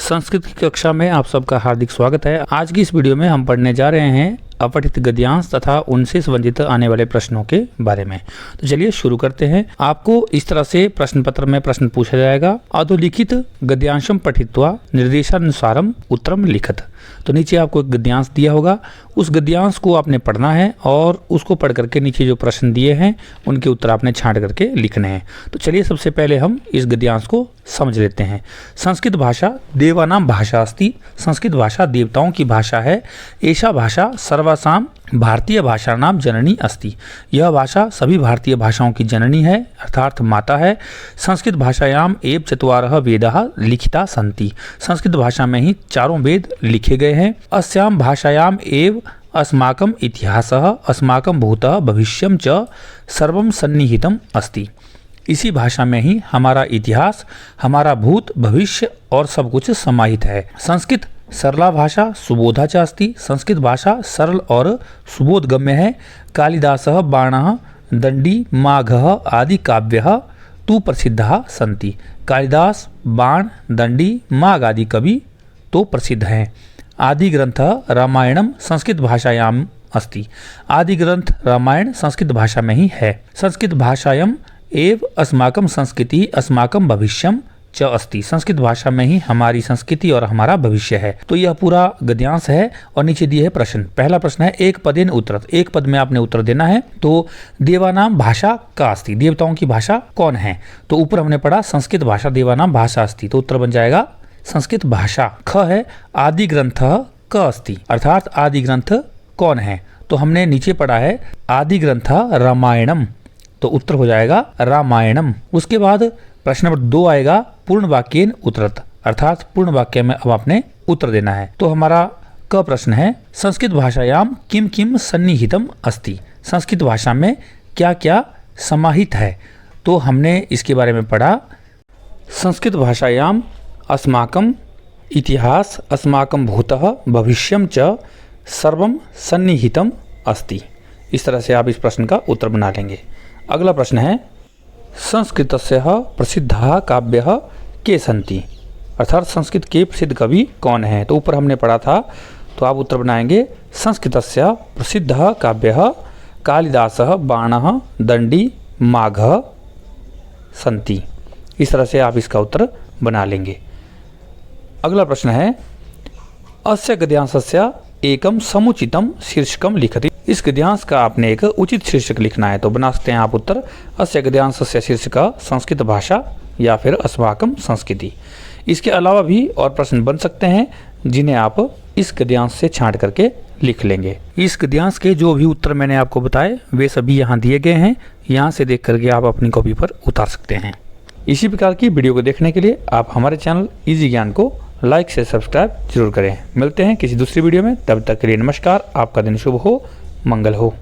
संस्कृत की कक्षा में आप सबका हार्दिक स्वागत है। आज की इस वीडियो में हम पढ़ने जा रहे हैं अपठित गद्यांश तथा उनसे संबंधित आने वाले प्रश्नों के बारे में। तो चलिए शुरू करते हैं। आपको इस तरह से प्रश्न पत्र में प्रश्न पूछा जाएगा, अधोलिखित गद्यांशम पठित्वा निर्देशानुसारम उत्तरम लिखत। तो नीचे आपको एक गद्यांश दिया होगा, उस गद्यांश को आपने पढ़ना है और उसको पढ़ करके नीचे जो प्रश्न दिए हैं उनके उत्तर आपने छांट करके लिखने हैं। तो चलिए सबसे पहले हम इस गद्यांश को समझ लेते हैं। संस्कृत भाषा देवानाम भाषा अस्ति। संस्कृत भाषा देवताओं की भाषा है। ऐसा भाषा सर्वासाम भारतीय भाषा नाम जननी अस्ति। यह भाषा सभी भारतीय भाषाओं की जननी है अर्थात माता है। संस्कृत भाषायाम एव चत्वारः वेदाः लिखिता सन्ति। संस्कृत भाषा में ही चारों वेद लिखे गए हैं। अस्याम भाषायाम एव अस्माकम इतिहासः अस्माकम भूतः भविष्यं च सर्वं सन्निहितम् अस्ति। इसी भाषा में ही हमारा इतिहास, हमारा भूत, भविष्य और सब कुछ समाहित है। संस्कृत सरला भाषा सुबोधा च अस्ति। संस्कृत भाषा सरल और सुबोधगम्य है। कालिदासः बाणः दंडी माघः आदि काव्यः तु प्रसिद्धाः सन्ति। कालिदास, बाण, दंडी, माघ आदि कवि तो प्रसिद्ध हैं। आदि ग्रंथ रामायणम संस्कृत भाषायाम अस्ति। आदि ग्रंथ रामायण संस्कृत भाषा में ही है। संस्कृत भाषायाम एव अस्माकम संस्कृति अस्माकम भविष्यम च अस्ति। संस्कृत भाषा में ही हमारी संस्कृति और हमारा भविष्य है। तो यह पूरा गद्यांश है और नीचे दिए है प्रश्न। पहला प्रश्न है एक पदेन उत्तरत। एक पद में आपने उत्तर देना है। तो देवानाम भाषा का अस्ति। देवताओं की भाषा कौन है? तो ऊपर हमने पढ़ा संस्कृत भाषा देवानाम भाषा अस्ति, तो उत्तर बन जाएगा संस्कृत भाषा। ख है आदि ग्रंथ क अस्ति, अर्थात आदि ग्रंथ कौन है? तो हमने नीचे पढ़ा है आदि ग्रंथ रामायणम, तो उत्तर हो जाएगा रामायणम। उसके बाद प्रश्न नंबर 2 आएगा पूर्ण वाक्येन उत्तरत, अर्थात पूर्ण वाक्य में अब आपने उत्तर देना है। तो हमारा क प्रश्न है संस्कृत भाषायाम किम किम सन्निहितम अस्ति। संस्कृत भाषा में क्या क्या समाहित है? तो हमने इसके बारे में पढ़ा संस्कृत भाषायाम अस्माकं इतिहास अस्माकं भूतः भविष्यं च सर्वं सन्निहितम अस्ति। इस तरह से आप इस प्रश्न का उत्तर बना लेंगे। अगला प्रश्न है संस्कृतस्य प्रसिद्धाः काव्यः के सन्ति, अर्थात संस्कृत के प्रसिद्ध कवि कौन हैं? तो ऊपर हमने पढ़ा था, तो आप उत्तर बनाएंगे संस्कृतस्य प्रसिद्धः काव्यः कालिदासः बाणः दंडी माघः सन्ति। इस तरह से आप इसका उत्तर बना लेंगे। अगला प्रश्न है अस्य गद्यांशस्य एकम समुचितम शीर्षकम लिखति। इस गद्यांश का आपने एक उचित शीर्षक लिखना है। तो बना सकते हैं आप उत्तर अस्य गद्यांशस्य शीर्षक संस्कृत भाषा या फिर अस्माकम संस्कृति। इसके अलावा भी और प्रश्न बन सकते हैं जिन्हें आप इस गद्यांश से छांट करके लिख लेंगे। इस गद्यांश के जो भी उत्तर मैंने आपको बताए वे सभी यहाँ दिए गए हैं। यहाँ से देख करके आप अपनी कॉपी पर उतार सकते हैं। इसी प्रकार की वीडियो को देखने के लिए आप हमारे चैनल इजी ज्ञान को लाइक से सब्सक्राइब जरूर करें। मिलते हैं किसी दूसरी वीडियो में, तब तक के लिए नमस्कार। आपका दिन शुभ हो, मंगल हो।